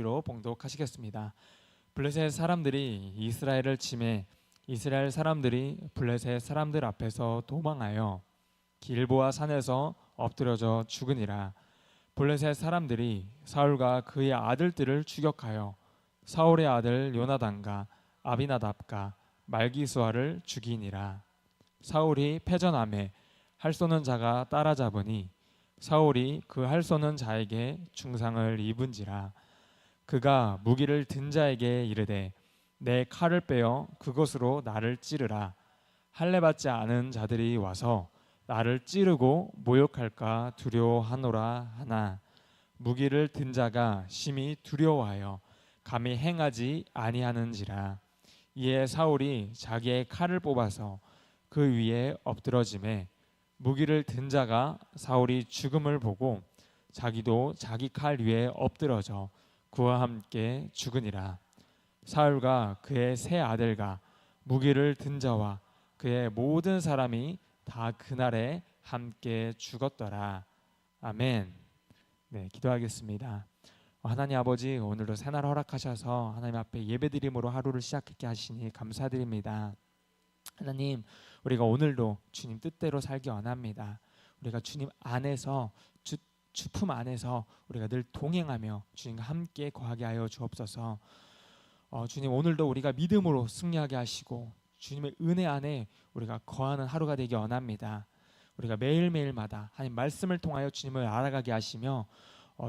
로 봉독하시겠습니다. 블레셋 사람들이 이스라엘을 침해 이스라엘 사람들이 블레셋 사람들 앞에서 도망하여 길보아 산에서 엎드려져 죽으니라. 블레셋 사람들이 사울과 그의 아들들을 추격하여 사울의 아들 요나단과 아비나답과 말기수아를 죽이니라. 사울이 패전함에 할 쏘는 자가 따라잡으니 사울이 그 할 쏘는 자에게 중상을 입은지라. 그가 무기를 든 자에게 이르되 내 칼을 빼어 그것으로 나를 찌르라. 할례 받지 않은 자들이 와서 나를 찌르고 모욕할까 두려워하노라 하나 무기를 든 자가 심히 두려워하여 감히 행하지 아니하는지라. 이에 사울이 자기의 칼을 뽑아서 그 위에 엎드러짐에 무기를 든 자가 사울이 죽음을 보고 자기도 자기 칼 위에 엎드러져 그와 함께 죽으니라. 사울과 그의 세 아들과 무기를 든 자와 그의 모든 사람이 다 그날에 함께 죽었더라. 아멘. 네, 기도하겠습니다. 하나님 아버지, 오늘도 새날 허락하셔서 하나님 앞에 예배드림으로 하루를 시작하게 하시니 감사드립니다. 하나님, 우리가 오늘도 주님 뜻대로 살기 원합니다. 우리가 주님 안에서 주품 안에서 우리가 늘 동행하며 주님과 함께 거하게 하여 주옵소서. 주님, 오늘도 우리가 믿음으로 승리하게 하시고 주님의 은혜 안에 우리가 거하는 하루가 되기 원합니다. 우리가 매일매일마다 하나님 말씀을 통하여 주님을 알아가게 하시며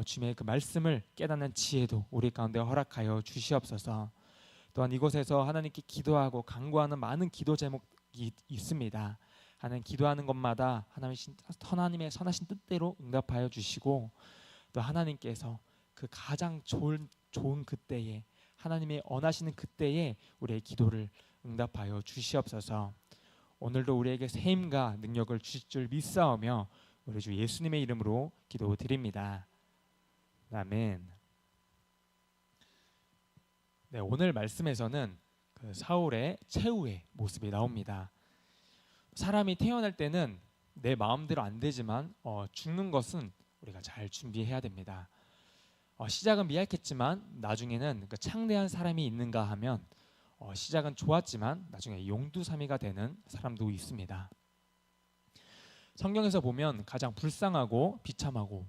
주님의 그 말씀을 깨닫는 지혜도 우리 가운데 허락하여 주시옵소서. 또한 이곳에서 하나님께 기도하고 간구하는 많은 기도 제목이 있습니다. 하나님, 기도하는 것마다 하나님의 선하신 뜻대로 응답하여 주시고 또 하나님께서 그 가장 좋은 그때에 하나님의 원하시는 그때에 우리의 기도를 응답하여 주시옵소서. 오늘도 우리에게 세임과 능력을 주실 줄 믿사오며 우리 주 예수님의 이름으로 기도드립니다. 아멘. 네, 오늘 말씀에서는 그 사울의 최후의 모습이 나옵니다. 사람이 태어날 때는 내 마음대로 안 되지만 죽는 것은 우리가 잘 준비해야 됩니다. 시작은 미약했지만 나중에는 그 창대한 사람이 있는가 하면 시작은 좋았지만 나중에 용두사미가 되는 사람도 있습니다. 성경에서 보면 가장 불쌍하고 비참하고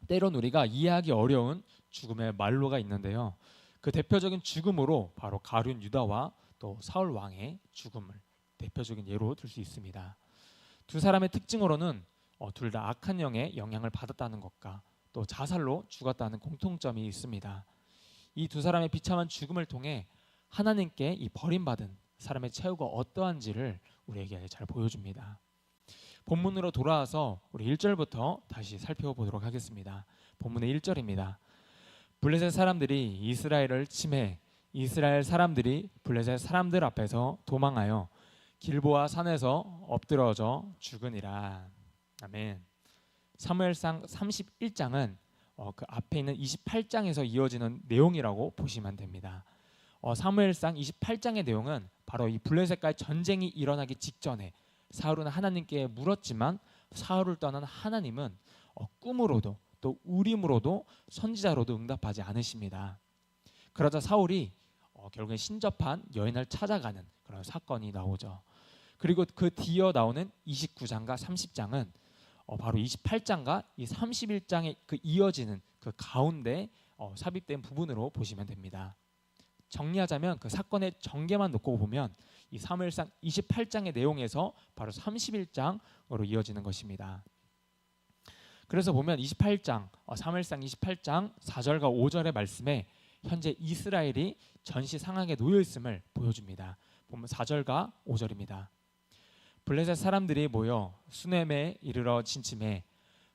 때론 우리가 이해하기 어려운 죽음의 말로가 있는데요. 그 대표적인 죽음으로 바로 가룟 유다와 또 사울 왕의 죽음을 대표적인 예로 들 수 있습니다. 두 사람의 특징으로는 둘 다 악한 영의 영향을 받았다는 것과 또 자살로 죽었다는 공통점이 있습니다. 이 두 사람의 비참한 죽음을 통해 하나님께 이 버림받은 사람의 최후가 어떠한지를 우리에게 잘 보여줍니다. 본문으로 돌아와서 우리 1절부터 다시 살펴보도록 하겠습니다. 본문의 1절입니다. 블레셋 사람들이 이스라엘을 침해 이스라엘 사람들이 블레셋 사람들 앞에서 도망하여 길보아 산에서 엎드러져 죽으니라. 아멘. 사무엘상 31장은 그 앞에 있는 28장에서 이어지는 내용이라고 보시면 됩니다. 사무엘상 28장의 내용은 바로 이 블레셋과의 전쟁이 일어나기 직전에 사울은 하나님께 물었지만 사울을 떠난 하나님은 꿈으로도 또 우림으로도 선지자로도 응답하지 않으십니다. 그러자 사울이 결국에 신접한 여인을 찾아가는 그런 사건이 나오죠. 그리고 그 뒤어 나오는 29장과 30장은 바로 28장과 이 31장에 그 이어지는 그 가운데 삽입된 부분으로 보시면 됩니다. 정리하자면 그 사건의 전개만 놓고 보면 이 사무엘상 28장의 내용에서 바로 31장으로 이어지는 것입니다. 그래서 보면 28장, 사무엘상 28장 4절과 5절의 말씀에 현재 이스라엘이 전시 상황에 놓여 있음을 보여줍니다. 보면 4절과 5절입니다. 블레셋 사람들이 모여 수넴에 이르러 진침해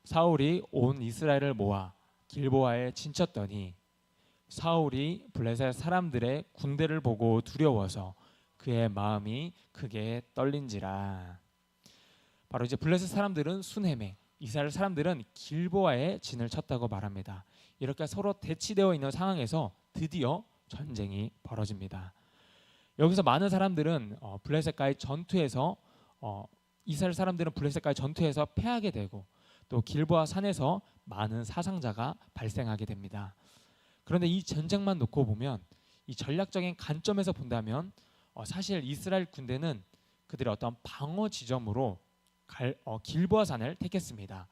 사울이 온 이스라엘을 모아 길보아에 진쳤더니 사울이 블레셋 사람들의 군대를 보고 두려워서 그의 마음이 크게 떨린지라. 바로 이제 블레셋 사람들은 수넴에, 이스라엘 사람들은 길보아에 진을 쳤다고 말합니다. 이렇게 서로 대치되어 있는 상황에서 드디어 전쟁이 벌어집니다. 여기서 많은 사람들은 블레셋과의 전투에서 이스라엘 사람들은 블레셋과의 전투에서 패하게 되고 또 길보아 산에서 많은 사상자가 발생하게 됩니다. 그런데 이 전쟁만 놓고 보면 이 전략적인 관점에서 본다면 사실 이스라엘 군대는 그들의 어떤 방어 지점으로 길보아 산을 택했습니다.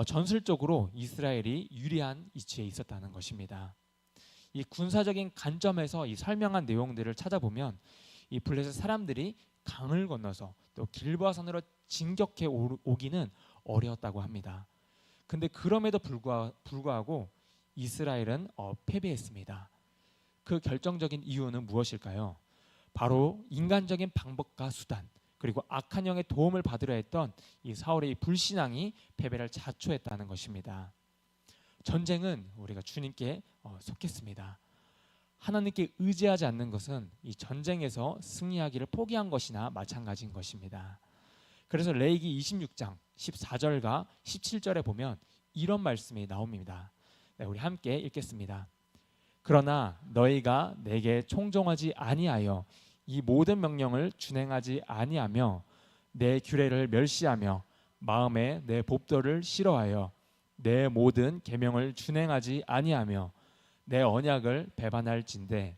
전술적으로 이스라엘이 유리한 위치에 있었다는 것입니다. 이 군사적인 관점에서 이 설명한 내용들을 찾아보면 이 블레셋 사람들이 강을 건너서 또 길보아 산으로 진격해 오기는 어려웠다고 합니다. 근데 그럼에도 불구하고 이스라엘은 패배했습니다. 그 결정적인 이유는 무엇일까요? 바로 인간적인 방법과 수단, 그리고 악한 영의 도움을 받으려 했던 이 사울의 불신앙이 패배를 자초했다는 것입니다. 전쟁은 우리가 주님께 속했습니다. 하나님께 의지하지 않는 것은 이 전쟁에서 승리하기를 포기한 것이나 마찬가지인 것입니다. 그래서 레위기 26장 14절과 17절에 보면 이런 말씀이 나옵니다. 네, 우리 함께 읽겠습니다. 그러나 너희가 내게 청종하지 아니하여 이 모든 명령을 준행하지 아니하며 내 규례를 멸시하며 마음에 내 법도를 싫어하여 내 모든 계명을 준행하지 아니하며 내 언약을 배반할진대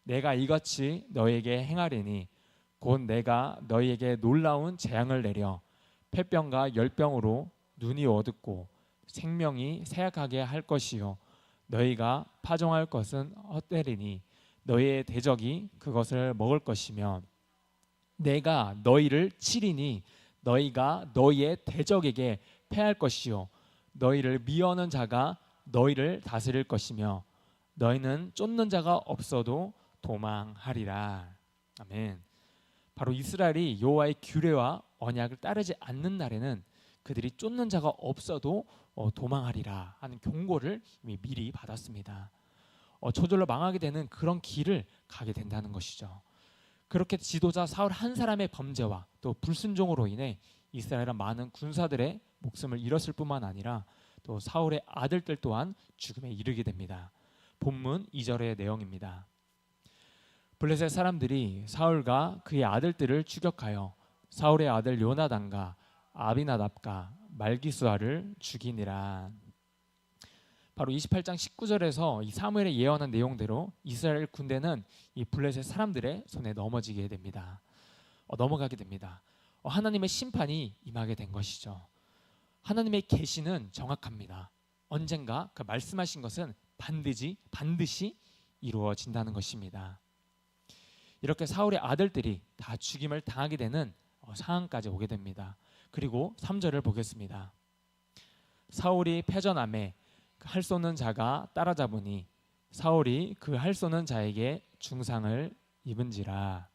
내가 이같이 너희에게 행하리니 곧 내가 너희에게 놀라운 재앙을 내려 폐병과 열병으로 눈이 어둡고 생명이 쇠약하게 할 것이요 너희가 파종할 것은 헛되리니 너희의 대적이 그것을 먹을 것이며 내가 너희를 치리니 너희가 너희의 대적에게 패할 것이요 너희를 미워하는 자가 너희를 다스릴 것이며 너희는 쫓는 자가 없어도 도망하리라. 아멘. 바로 이스라엘이 여호와의 규례와 언약을 따르지 않는 날에는 그들이 쫓는 자가 없어도 도망하리라 하는 경고를 이미 미리 받았습니다. 저절로 망하게 되는 그런 길을 가게 된다는 것이죠. 그렇게 지도자 사울 한 사람의 범죄와 또 불순종으로 인해 이스라엘은 많은 군사들의 목숨을 잃었을 뿐만 아니라 또 사울의 아들들 또한 죽음에 이르게 됩니다. 본문 2절의 내용입니다. 블레셋 사람들이 사울과 그의 아들들을 추격하여 사울의 아들 요나단과 아비나답과 말기수아를 죽이니라. 바로 28장 19절에서 이 사무엘의 예언한 내용대로 이스라엘 군대는 이 블레셋 사람들의 손에 넘어지게 됩니다. 넘어가게 됩니다. 하나님의 심판이 임하게 된 것이죠. 하나님의 계시는 정확합니다. 언젠가 그 말씀하신 것은 반드시 이루어진다는 것입니다. 이렇게 사울의 아들들이 다 죽임을 당하게 되는 상황까지 오게 됩니다. 그리고 3절을 보겠습니다. 사울이 패전함에 활 쏘는 자가 따라잡으니 사울이 그 활 쏘는 자에게 중상을 입은지라.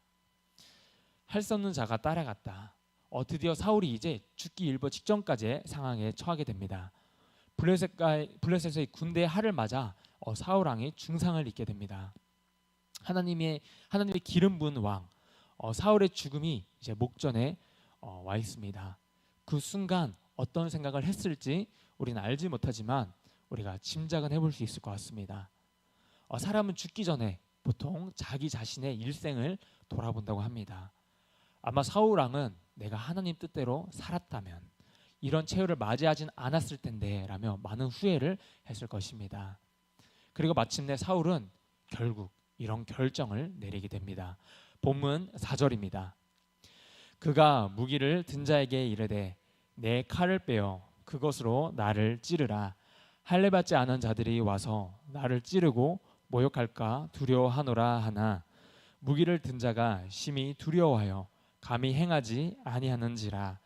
활 쏘는 자가 따라갔다. 드디어 사울이 이제 죽기 일보 직전까지의 상황에 처하게 됩니다. 블레셋의 군대의 활을 맞아 사울 왕이 중상을 입게 됩니다. 하나님의 기름 부은 왕 사울의 죽음이 이제 목전에 와 있습니다. 그 순간 어떤 생각을 했을지 우리는 알지 못하지만 우리가 짐작은 해볼 수 있을 것 같습니다. 사람은 죽기 전에 보통 자기 자신의 일생을 돌아본다고 합니다. 아마 사울 왕은 내가 하나님 뜻대로 살았다면 이런 최후를 맞이하진 않았을 텐데 라며 많은 후회를 했을 것입니다. 그리고 마침내 사울은 결국 이런 결정을 내리게 됩니다. 본문 4절입니다. 그가 무기를 든 자에게 이르되 내 칼을 빼어 그것으로 나를 찌르라. 할례 받지 않은 자들이 와서 나를 찌르고 모욕할까 두려워하노라 하나 무기를 든 자가 심히 두려워하여 감히 행하지 아니하는지라.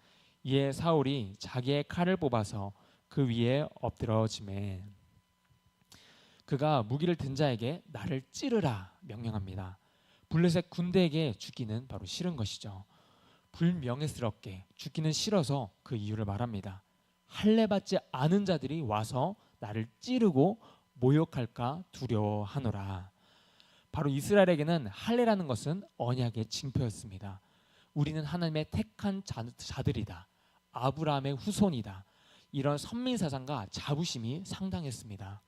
이에 사울이 자기의 칼을 뽑아서 그 위에 엎드러지매 그가 무기를 든 자에게 나를 찌르라 명령합니다. 블레셋 군대에게 죽기는 바로 싫은 것이죠. 불명예스럽게 죽기는 싫어서 그 이유를 말합니다. 할례 받지 않은 자들이 와서 나를 찌르고 모욕할까 두려워하노라. 바로 이스라엘에게는 할례라는 것은 언약의 징표였습니다. 우리는 하나님의 택한 자들이다. 아브라함의 후손이다. 이런 선민사상과 자부심이 상당했습니다.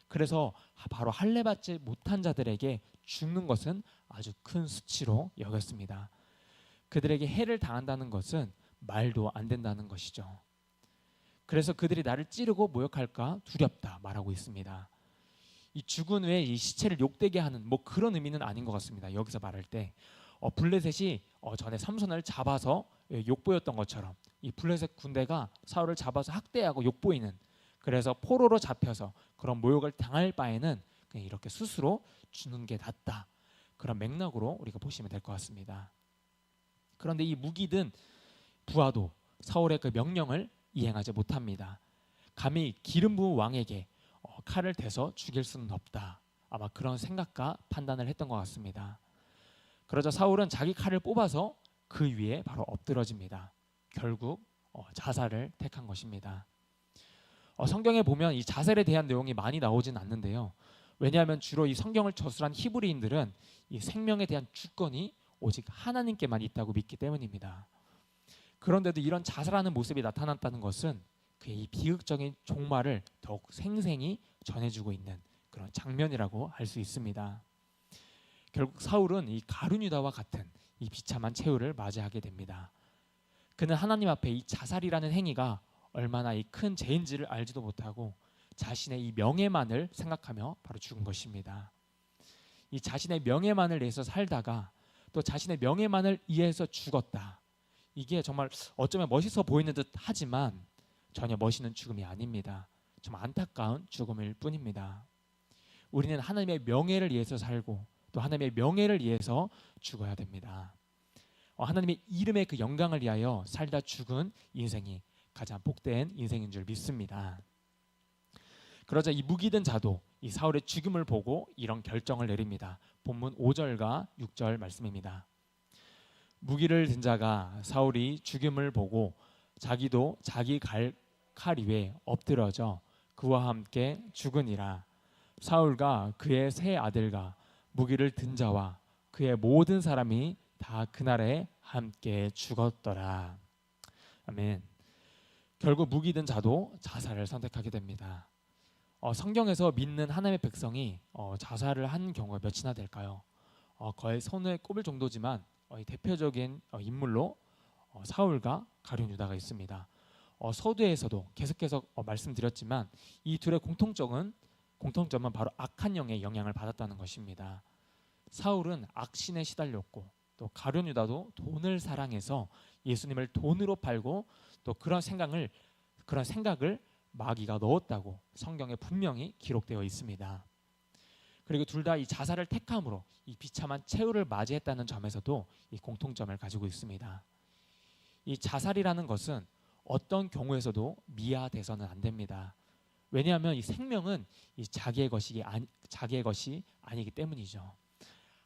그래서 바로 할례 받지 못한 자들에게 죽는 것은 아주 큰 수치로 여겼습니다. 그들에게 해를 당한다는 것은 말도 안 된다는 것이죠. 그래서 그들이 나를 찌르고 모욕할까 두렵다 말하고 있습니다. 이 죽은 후에 이 시체를 욕되게 하는 뭐 그런 의미는 아닌 것 같습니다. 여기서 말할 때 블레셋이 전에 삼손을 잡아서 욕보였던 것처럼 이 블레셋 군대가 사울을 잡아서 학대하고 욕보이는, 그래서 포로로 잡혀서 그런 모욕을 당할 바에는 그냥 이렇게 스스로 죽는 게 낫다, 그런 맥락으로 우리가 보시면 될 것 같습니다. 그런데 이 무기든 부하도 사울의 그 명령을 이행하지 못합니다. 감히 기름 부은 왕에게 칼을 대서 죽일 수는 없다, 아마 그런 생각과 판단을 했던 것 같습니다. 그러자 사울은 자기 칼을 뽑아서 그 위에 바로 엎드러집니다. 결국 자살을 택한 것입니다. 성경에 보면 이 자살에 대한 내용이 많이 나오진 않는데요. 왜냐하면 주로 이 성경을 저술한 히브리인들은 이 생명에 대한 주권이 오직 하나님께만 있다고 믿기 때문입니다. 그런데도 이런 자살하는 모습이 나타났다는 것은 그의 이 비극적인 종말을 더욱 생생히 전해주고 있는 그런 장면이라고 할 수 있습니다. 결국 사울은 이 가룟 유다와 같은 이 비참한 최후를 맞이하게 됩니다. 그는 하나님 앞에 이 자살이라는 행위가 얼마나 이 큰 죄인지를 알지도 못하고 자신의 이 명예만을 생각하며 바로 죽은 것입니다. 이 자신의 명예만을 위해서 살다가 또 자신의 명예만을 위해서 죽었다. 이게 정말 어쩌면 멋있어 보이는 듯 하지만 전혀 멋있는 죽음이 아닙니다. 좀 안타까운 죽음일 뿐입니다. 우리는 하나님의 명예를 위해서 살고 또 하나님의 명예를 위해서 죽어야 됩니다. 하나님의 이름의 그 영광을 위하여 살다 죽은 인생이 가장 복된 인생인 줄 믿습니다. 그러자 이 무기든 자도 이 사울의 죽음을 보고 이런 결정을 내립니다. 본문 5절과 6절 말씀입니다. 무기를 든 자가 사울이 죽음을 보고 자기도 자기 칼 위에 엎드러져 그와 함께 죽으니라. 사울과 그의 세 아들과 무기를 든 자와 그의 모든 사람이 다 그날에 함께 죽었더라. 아멘. 결국 무기 든 자도 자살을 선택하게 됩니다. 성경에서 믿는 하나님의 백성이 자살을 한 경우가 몇이나 될까요? 거의 손에 꼽을 정도지만 대표적인 인물로 사울과 가룟 유다가 있습니다. 서두에서도 계속해서 말씀드렸지만 이 둘의 공통점은 바로 악한 영의 영향을 받았다는 것입니다. 사울은 악신에 시달렸고 또 가룟 유다도 돈을 사랑해서 예수님을 돈으로 팔고 또 그런 생각을 마귀가 넣었다고 성경에 분명히 기록되어 있습니다. 그리고 둘 다 이 자살을 택함으로 이 비참한 최후를 맞이했다는 점에서도 이 공통점을 가지고 있습니다. 이 자살이라는 것은 어떤 경우에서도 미화돼서는 안 됩니다. 왜냐하면 이 생명은 이 자기의 것이 아니기 때문이죠.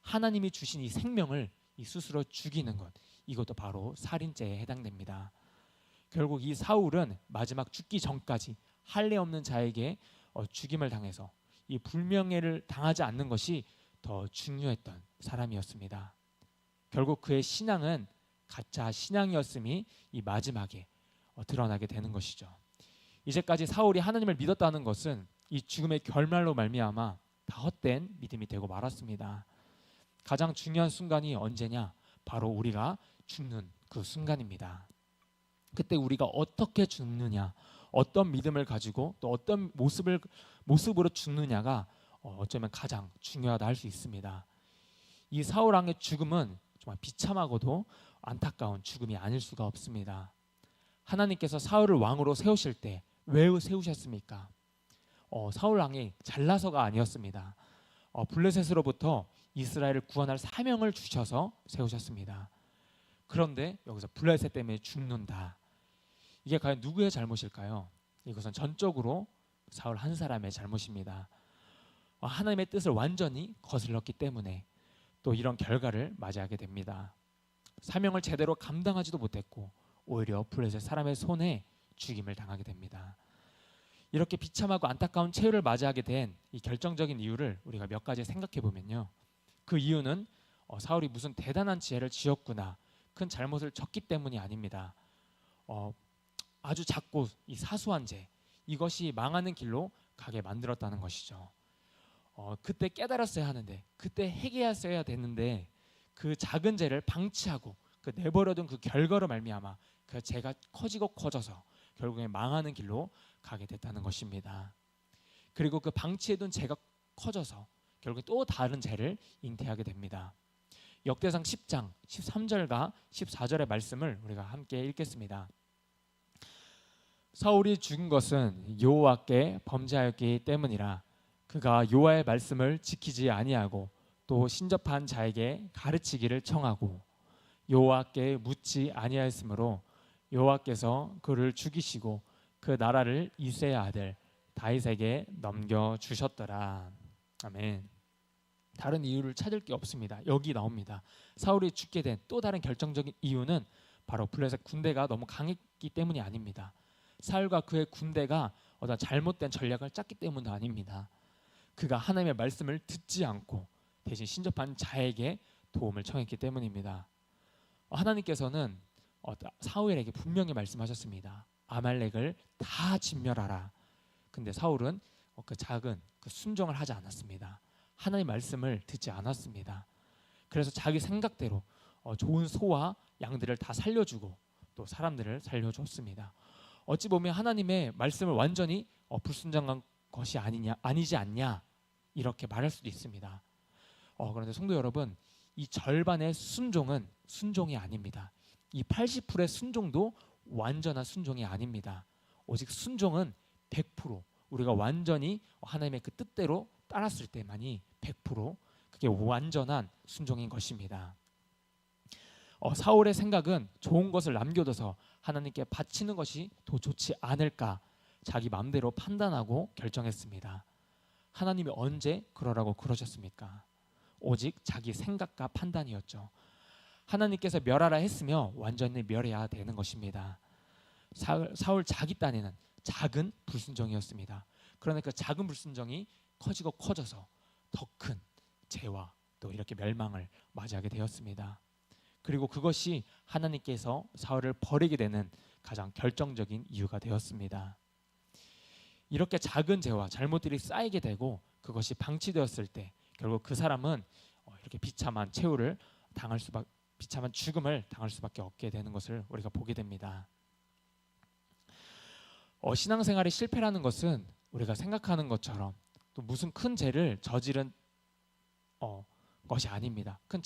하나님이 주신 이 생명을 이 스스로 죽이는 것, 이것도 바로 살인죄에 해당됩니다. 결국 이 사울은 마지막 죽기 전까지 할례 없는 자에게 죽임을 당해서 이 불명예를 당하지 않는 것이 더 중요했던 사람이었습니다. 결국 그의 신앙은 가짜 신앙이었음이 이 마지막에 드러나게 되는 것이죠. 이제까지 사울이 하나님을 믿었다는 것은 이 죽음의 결말로 말미암아 다 헛된 믿음이 되고 말았습니다. 가장 중요한 순간이 언제냐? 바로 우리가 죽는 그 순간입니다. 그때 우리가 어떻게 죽느냐, 어떤 믿음을 가지고 또 어떤 모습으로 죽느냐가 어쩌면 가장 중요하다 할 수 있습니다. 이 사울 왕의 죽음은 정말 비참하고도 안타까운 죽음이 아닐 수가 없습니다. 하나님께서 사울을 왕으로 세우실 때 왜 세우셨습니까? 사울 왕이 잘나서가 아니었습니다. 블레셋으로부터 이스라엘을 구원할 사명을 주셔서 세우셨습니다. 그런데 여기서 블레셋 때문에 죽는다. 이게 과연 누구의 잘못일까요? 이것은 전적으로 사울 한 사람의 잘못입니다. 하나님의 뜻을 완전히 거슬렀기 때문에 또 이런 결과를 맞이하게 됩니다. 사명을 제대로 감당하지도 못했고 오히려 블레셋 사람의 손에 죽임을 당하게 됩니다. 이렇게 비참하고 안타까운 최후를 맞이하게 된 이 결정적인 이유를 우리가 몇 가지 생각해 보면요. 그 이유는 사울이 무슨 대단한 지혜를 지었구나, 큰 잘못을 졌기 때문이 아닙니다. 아주 작고 이 사소한 죄, 이것이 망하는 길로 가게 만들었다는 것이죠. 그때 깨달았어야 하는데, 그때 회개했어야 됐는데 그 작은 죄를 방치하고 그 내버려둔 그 결과로 말미암아 그 죄가 커지고 커져서 결국에 망하는 길로 가게 됐다는 것입니다. 그리고 그 방치해둔 죄가 커져서 결국 또 다른 죄를 잉태하게 됩니다. 역대상 10장 13절과 14절의 말씀을 우리가 함께 읽겠습니다. 사울이 죽은 것은 여호와께 범죄하였기 때문이라. 그가 여호와의 말씀을 지키지 아니하고 또 신접한 자에게 가르치기를 청하고 여호와께 묻지 아니하였으므로 여호와께서 그를 죽이시고 그 나라를 이새의 아들 다윗에게 넘겨주셨더라. 아멘. 다른 이유를 찾을 게 없습니다. 여기 나옵니다. 사울이 죽게 된 또 다른 결정적인 이유는 바로 블레셋 군대가 너무 강했기 때문이 아닙니다. 사울과 그의 군대가 어떤 잘못된 전략을 짰기 때문도 아닙니다. 그가 하나님의 말씀을 듣지 않고 대신 신접한 자에게 도움을 청했기 때문입니다. 하나님께서는 사울에게 분명히 말씀하셨습니다. 아말렉을 다 진멸하라. 근데 사울은 그 작은 그 순종을 하지 않았습니다. 하나님의 말씀을 듣지 않았습니다. 그래서 자기 생각대로 좋은 소와 양들을 다 살려주고 또 사람들을 살려줬습니다. 어찌 보면 하나님의 말씀을 완전히 불순종한 것이 아니지 않냐 이렇게 말할 수도 있습니다. 그런데 성도 여러분, 이 절반의 순종은 순종이 아닙니다. 이 80%의 순종도 완전한 순종이 아닙니다. 오직 순종은 100% 우리가 완전히 하나님의 그 뜻대로 따랐을 때만이 100% 그게 완전한 순종인 것입니다. 사울의 생각은 좋은 것을 남겨둬서 하나님께 바치는 것이 더 좋지 않을까 자기 마음대로 판단하고 결정했습니다. 하나님이 언제 그러라고 그러셨습니까? 오직 자기 생각과 판단이었죠. 하나님께서 멸하라 했으며 완전히 멸해야 되는 것입니다. 사울 자기 딴에는 작은 불순종이었습니다. 그러나 그 작은 불순종이 커지고 커져서 더 큰 죄와 또 이렇게 멸망을 맞이하게 되었습니다. 그리고 그것이 하나님께서 사울을 버리게 되는 가장 결정적인 이유가 되었습니다. 이렇게 작은 죄와 잘못들이 쌓이게 되고 그것이 방치되었을 때 결국 그 사람은 이렇게 비참한 비참한 죽음을 당할 수밖에 없게 되는 것을 우리가 보게 됩니다. 신앙생활의 실패라는 것은 우리가 생각하는 것처럼 또 무슨 큰 죄를 저지른 것이 아닙니다. 큰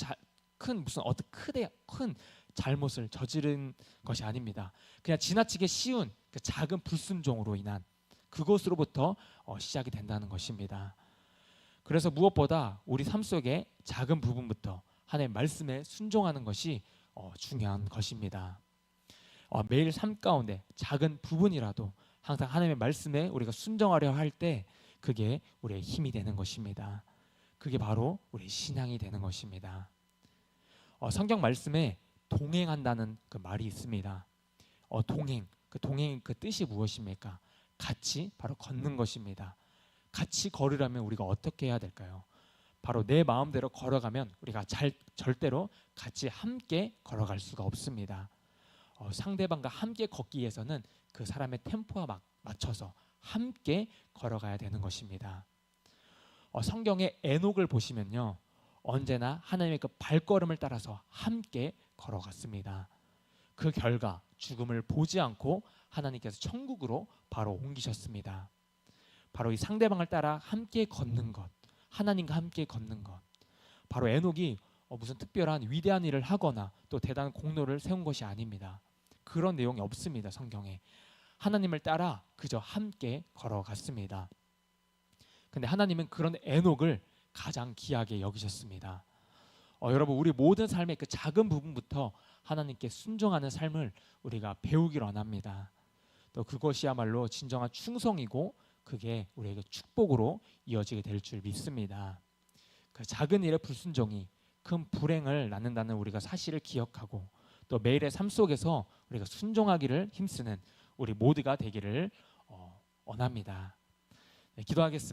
잘못을 저지른 것이 아닙니다. 그냥 지나치게 쉬운 그 작은 불순종으로 인한 그것으로부터 시작이 된다는 것입니다. 그래서 무엇보다 우리 삶 속의 작은 부분부터 하나님의 말씀에 순종하는 것이 중요한 것입니다. 매일 삶 가운데 작은 부분이라도 항상 하나님의 말씀에 우리가 순종하려 할 때 그게 우리의 힘이 되는 것입니다. 그게 바로 우리 신앙이 되는 것입니다. 성경 말씀에 동행한다는 그 말이 있습니다. 동행의 그 뜻이 무엇입니까? 같이 바로 걷는 것입니다. 같이 걸으려면 우리가 어떻게 해야 될까요? 바로 내 마음대로 걸어가면 우리가 절대로 같이 함께 걸어갈 수가 없습니다. 상대방과 함께 걷기 위해서는 그 사람의 템포와 맞춰서 함께 걸어가야 되는 것입니다. 성경의 에녹을 보시면요, 언제나 하나님의 그 발걸음을 따라서 함께 걸어갔습니다. 그 결과 죽음을 보지 않고 하나님께서 천국으로 바로 옮기셨습니다. 바로 이 상대방을 따라 함께 걷는 것, 하나님과 함께 걷는 것, 바로 에녹이 무슨 특별한 위대한 일을 하거나 또 대단한 공로를 세운 것이 아닙니다. 그런 내용이 없습니다. 성경에. 하나님을 따라 그저 함께 걸어갔습니다. 근데 하나님은 그런 에녹을 가장 귀하게 여기셨습니다. 여러분, 우리 모든 삶의 그 작은 부분부터 하나님께 순종하는 삶을 우리가 배우길 원합니다. 또 그것이야말로 진정한 충성이고 그게 우리에게 축복으로 이어지게 될 줄 믿습니다. 그 작은 일의 불순종이 큰 불행을 낳는다는 우리가 사실을 기억하고 또 매일의 삶 속에서 우리가 순종하기를 힘쓰는 우리 모두가 되기를 원합니다. 기도하겠습니다.